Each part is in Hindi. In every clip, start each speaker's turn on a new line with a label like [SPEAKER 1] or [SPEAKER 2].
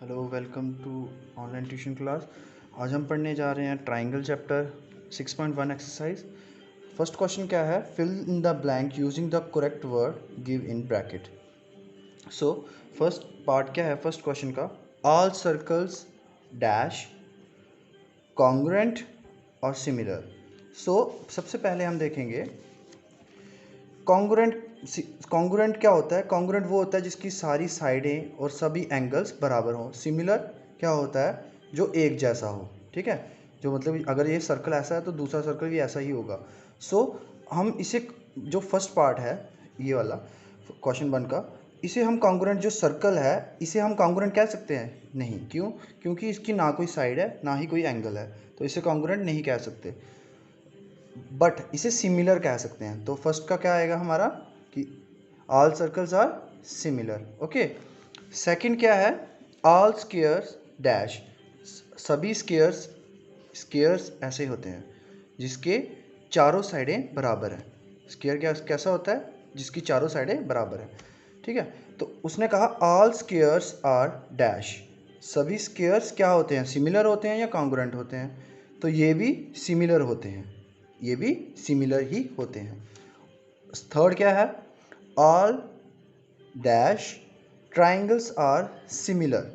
[SPEAKER 1] Hello, welcome to online tuition class. आज हम पढ़ने जा रहे हैं triangle chapter 6.1 exercise. First question क्या है? Fill in the blank using the correct word give in bracket. So first part क्या है फर्स्ट क्वेश्चन का? ऑल सर्कल्स डैश कॉन्ग्रुएंट और सिमिलर। सो सबसे पहले हम देखेंगे कॉन्ग्रुएंट। कॉन्ग्रुएंट क्या होता है? कॉन्ग्रुएंट वो होता है जिसकी सारी साइडें और सभी एंगल्स बराबर हों। सिमिलर क्या होता है? जो एक जैसा हो। ठीक है, जो मतलब अगर ये सर्कल ऐसा है तो दूसरा सर्कल भी ऐसा ही होगा। सो हम इसे, जो फर्स्ट पार्ट है ये वाला क्वेश्चन 1 का, इसे हम कॉन्ग्रुएंट, जो सर्कल है इसे हम कॉन्ग्रुएंट कह सकते हैं? नहीं। क्यों? क्योंकि इसकी ना कोई साइड है ना ही कोई एंगल है, तो इसे कॉन्ग्रुएंट नहीं कह सकते, बट इसे सिमिलर कह सकते हैं। तो फर्स्ट का क्या आएगा हमारा कि all circles are similar. Okay. Second क्या है? All squares dash. सभी स्क्वायर्स, स्क्वायर्स ऐसे होते हैं जिसके चारों साइडें बराबर हैं। स्क्वायर क्या कैसा होता है? जिसकी चारों साइडें बराबर हैं। ठीक है, तो उसने कहा ऑल स्क्वायर्स आर डैश। सभी स्क्वायर्स क्या होते हैं? सिमिलर होते हैं या कॉन्ग्रुएंट होते हैं? तो ये भी सिमिलर होते हैं, ये भी सिमिलर ही होते हैं। थर्ड क्या है? All dash triangles are similar.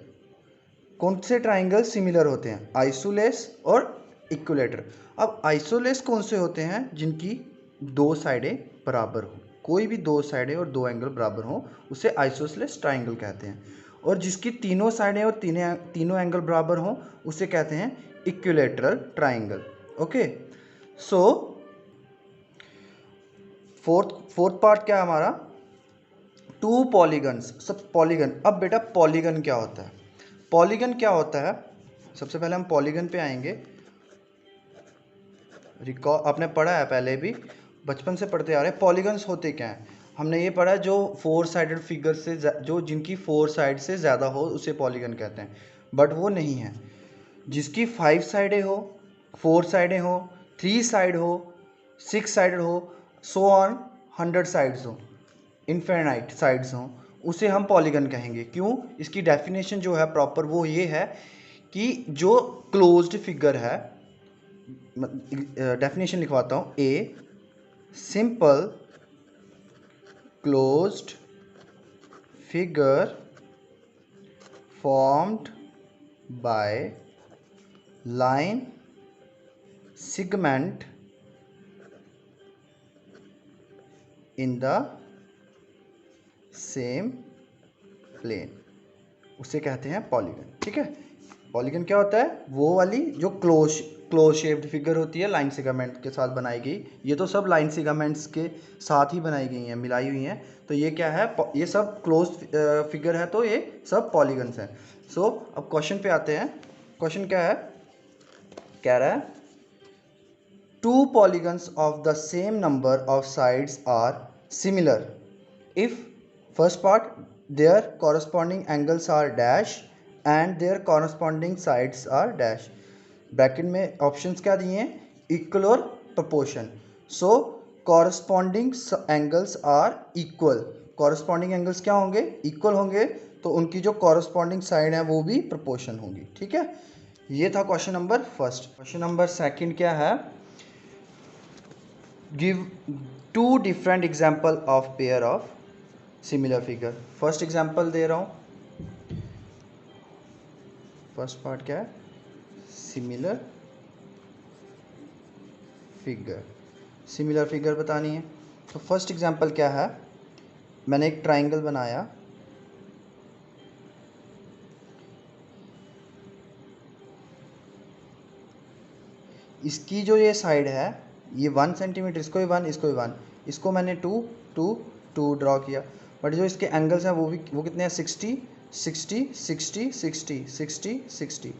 [SPEAKER 1] कौन से ट्राइंगल सिमिलर होते हैं? आइसोलेस और इक्विलेटर। अब आइसोलेस कौन से होते हैं? जिनकी दो साइडें बराबर हो, कोई भी दो साइडें और दो एंगल बराबर हो उसे आइसोलेस ट्राइंगल कहते हैं। और जिसकी तीनों साइडें और तीनों एंगल बराबर हो उसे कहते हैं इक्विलेटरल ट्राइंगल। ओके। सो फोर्थ पार्ट क्या है हमारा? To polygons. सब पॉलीगन। अब बेटा पॉलीगन क्या होता है? पॉलीगन क्या होता है? सबसे पहले हम पॉलीगन पे आएंगे। रिकॉर्ड आपने पढ़ा है, पहले भी बचपन से पढ़ते आ रहे हैं। पॉलीगन्स होते क्या हैं? हमने ये पढ़ा है, जो फोर साइडेड फिगर से जो जिनकी फोर साइड से ज़्यादा हो उसे पॉलीगन कहते हैं, बट वो नहीं है। जिसकी 5 साइडें हो, 4 साइडें हो, 3 साइड हो, 6 साइडेड हो, सो ऑन 100 साइड्स हो, इनफिनाइट साइड्स हों, उसे हम पॉलीगन कहेंगे। क्यों? इसकी डेफिनेशन जो है प्रॉपर वो ये है कि जो क्लोज्ड फिगर है, डेफिनेशन लिखवाता हूँ। A simple closed figure formed by line segment in the same plane, उसे कहते हैं पॉलीगन। ठीक है, पॉलीगन क्या होता है? वो वाली जो क्लोज शेप्ड फिगर होती है, लाइन सेगमेंट के साथ बनाई गई। ये तो सब लाइन सेगमेंट्स के साथ ही बनाई गई हैं, मिलाई हुई हैं। तो ये क्या है? ये सब क्लोज फिगर है, तो ये सब पॉलीगन्स हैं। सो अब क्वेश्चन पे आते हैं। क्वेश्चन क्या है? कह रहा है to polygons of the same number of sides are similar if first part their corresponding angles are dash and their corresponding sides are dash। Bracket में ऑप्शंस क्या दिए हैं? इक्वल और proportion. So corresponding angles are equal. Corresponding angles क्या होंगे? इक्वल होंगे, तो उनकी जो कॉरस्पॉन्डिंग साइड है वो भी प्रोपोर्शन होंगी। ठीक है, ये था question number first. Question number second क्या है? give two different example of pair of similar figure। First example दे रहा हूँ। फर्स्ट पार्ट क्या है? Similar figure. सिमिलर फिगर बतानी है, तो फर्स्ट एग्जाम्पल क्या है? मैंने एक ट्राइंगल बनाया, इसकी जो ये साइड है ये 1 सेंटीमीटर, इसको भी 1, इसको भी 1, इसको मैंने 2 2 2 ड्रॉ किया। बट जो इसके एंगल्स हैं वो कितने हैं? 60 60 60 60 60 60।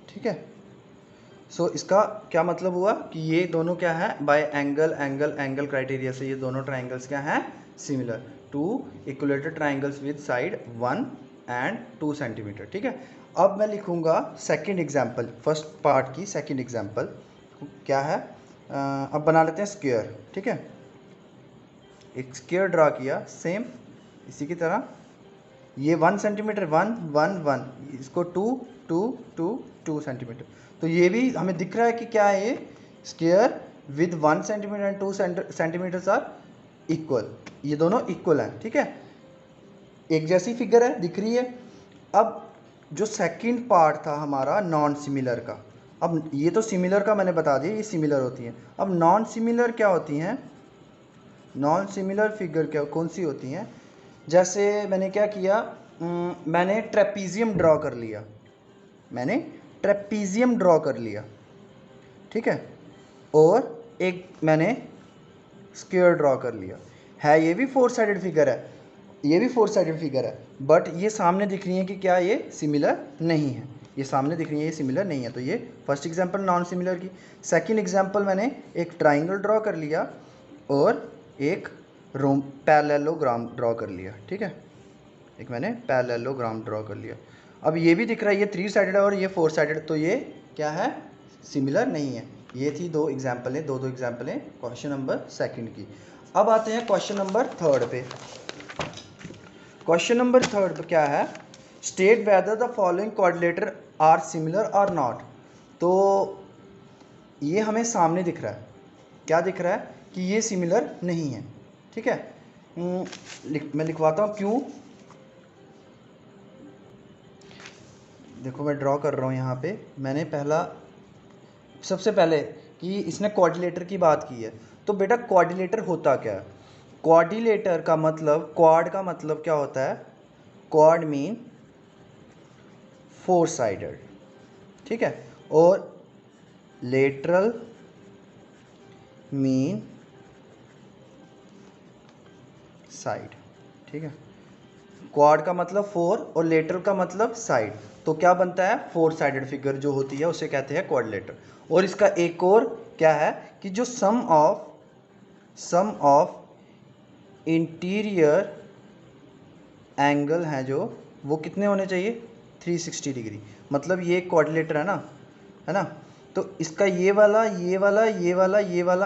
[SPEAKER 1] ठीक है, सो इसका क्या मतलब हुआ कि ये दोनों क्या है? By angle angle angle criteria से ये दोनों ट्राइंगल्स क्या हैं? Similar. Two equilateral triangles with side 1 and 2 centimetre. ठीक है, अब मैं लिखूंगा सेकंड एग्जांपल, फर्स्ट पार्ट की सेकंड एग्जांपल क्या है? अब बना लेते हैं स्क्वायर। ठीक है, एक स्क्वायर ड्रा किया सेम इसी की तरह, ये 1 सेंटीमीटर 1 1 1, इसको 2 2 2 2 सेंटीमीटर। तो ये भी हमें दिख रहा है कि क्या है, ये square with 1 centimetre and 2 centimetres are equal, ये दोनों इक्वल हैं, ठीक है, एक जैसी फिगर है, दिख रही है। अब जो सेकंड पार्ट था हमारा नॉन सिमिलर का, अब ये तो सिमिलर का मैंने बता दिया, ये सिमिलर होती हैं। अब नॉन सिमिलर क्या होती हैं, नॉन सिमिलर फिगर क्या कौन सी होती हैं, जैसे मैंने क्या किया, मैंने ट्रेपीजियम ड्रॉ कर लिया, मैंने ट्रेपीजियम ड्रॉ कर लिया, ठीक है, और एक मैंने स्क्वायर ड्रॉ कर लिया, है ये भी 4 साइडेड फिगर है, ये भी 4 साइडेड फिगर है, बट ये सामने दिख रही है कि क्या ये सिमिलर नहीं है, ये सामने दिख रही है ये सिमिलर नहीं है। तो ये फर्स्ट एग्जांपल नॉन सिमिलर की। सेकंड एग्जांपल मैंने एक ट्राइंगल ड्रॉ कर लिया और एक पैरेललोग्राम ड्रॉ कर लिया, ठीक है, एक मैंने पैरेललोग्राम ड्रॉ कर लिया। अब ये भी दिख रहा है ये 3 साइडेड है और ये 4 साइडेड, तो ये क्या है, सिमिलर नहीं है। ये थी 2 एग्जाम्पलें, दो एग्जाम्पलें क्वेश्चन नंबर सेकंड की। अब आते हैं क्वेश्चन नंबर थर्ड पे। क्वेश्चन नंबर थर्ड क्या है, state whether the following coordinator are similar और नॉट। तो ये हमें सामने दिख रहा है, क्या दिख रहा है कि ये सिमिलर नहीं है, ठीक है। मैं लिखवाता हूँ क्यों, देखो मैं ड्रॉ कर रहा हूँ यहाँ पे, मैंने सबसे पहले कि इसने कोऑर्डिनेटर की बात की है, तो बेटा कोऑर्डिनेटर होता क्या है, कोऑर्डिनेटर का मतलब, क्वाड का मतलब क्या होता है, क्वाड मीन 4 साइडेड, ठीक है, और लेटरल मीन साइड, ठीक है, क्वाड का मतलब 4 और लेटरल का मतलब साइड, तो क्या बनता है 4 साइडेड फिगर जो होती है उसे कहते हैं कोऑर्डिनेटर। और इसका एक और क्या है कि जो सम ऑफ इंटीरियर एंगल हैं जो वो कितने होने चाहिए, 360 डिग्री, मतलब ये कोऑर्डिनेटर है ना, तो इसका ये वाला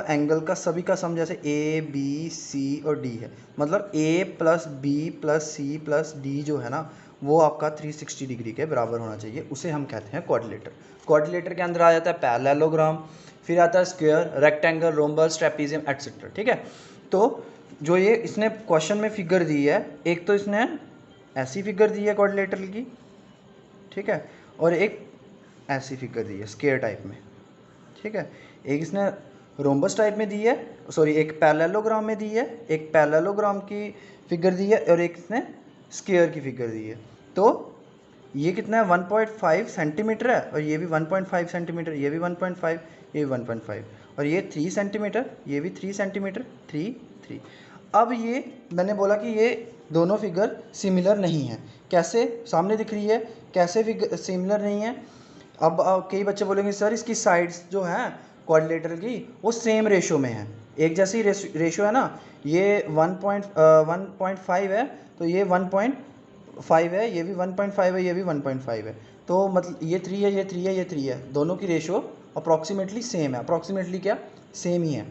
[SPEAKER 1] एंगल का सभी का सम, जैसे ए बी सी और डी है, मतलब A plus B plus C plus D जो है ना वो आपका 360 डिग्री के बराबर होना चाहिए, उसे हम कहते हैं कोऑर्डिनेटर। कोऑर्डिनेटर के अंदर आ जाता है पैरेललोग्राम, फिर आता है square, rectangle, rhombus, trapezium etcetera, ठीक है। तो जो ये इसने क्वेश्चन में फिगर दी है, एक तो इसने ऐसी फिगर दी है कोऑर्डिनेटर की, ठीक है, और एक ऐसी फिगर दी है स्क्वायर टाइप में, ठीक है, एक इसने रोम्बस टाइप में दी है, सॉरी एक पैरेललोग्राम में दी है, एक पैरेललोग्राम की फिगर दी है और एक इसने स्क्वायर की फिगर दी है। तो ये कितना है 1.5 सेंटीमीटर है और ये भी 1.5 सेंटीमीटर, ये भी 1.5, ये भी 1.5 और ये 3 सेंटीमीटर, ये भी 3 सेंटीमीटर, 3 3। अब ये मैंने बोला कि ये दोनों फिगर सिमिलर नहीं है, कैसे, सामने दिख रही है, कैसे फिगर सिमिलर नहीं है। अब कई बच्चे बोलेंगे सर इसकी साइड्स जो हैं कोऑर्डिनेटर की वो सेम रेशो में है, एक जैसी रेशो है ना, ये 1.5 है तो ये 1.5 है, ये भी 1.5 है, ये भी 1.5 है, तो मतलब ये 3 है, ये 3 है, ये 3 है, दोनों की रेशो अप्रॉक्सीमेटली सेम है, अप्रॉक्सीमेटली क्या सेम ही है।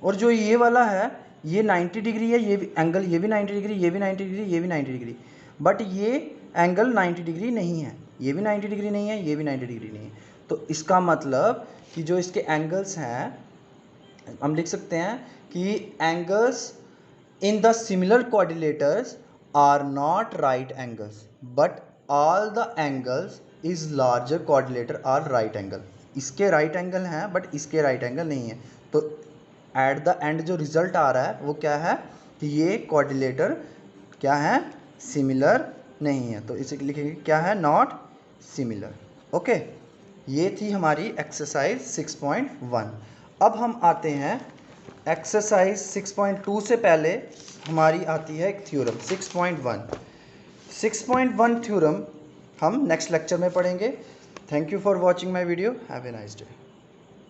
[SPEAKER 1] और जो ये वाला है ये 90 डिग्री है, ये भी एंगल, ये भी 90 डिग्री, ये भी 90 डिग्री, ये भी 90 डिग्री, बट ये एंगल 90 डिग्री नहीं है, ये भी 90 डिग्री नहीं है, ये भी 90 डिग्री नहीं है। तो इसका मतलब कि जो इसके एंगल्स हैं हम लिख सकते हैं कि angles in the similar coordinators are not right angles but all the angles is larger coordinator are right angle. इसके राइट एंगल हैं बट इसके राइट एंगल नहीं है, तो एट द एंड जो रिजल्ट आ रहा है वो क्या है कि ये कोऑर्डिनेटर क्या है, सिमिलर नहीं है, तो इसे लिखेंगे क्या है, नॉट सिमिलर। ओके, ये थी हमारी एक्सरसाइज 6.1। अब हम आते हैं एक्सरसाइज 6.2 से पहले हमारी आती है एक थ्योरम 6.1। 6.1 थ्योरम हम नेक्स्ट लेक्चर में पढ़ेंगे। Thank you for watching my video, have a nice day.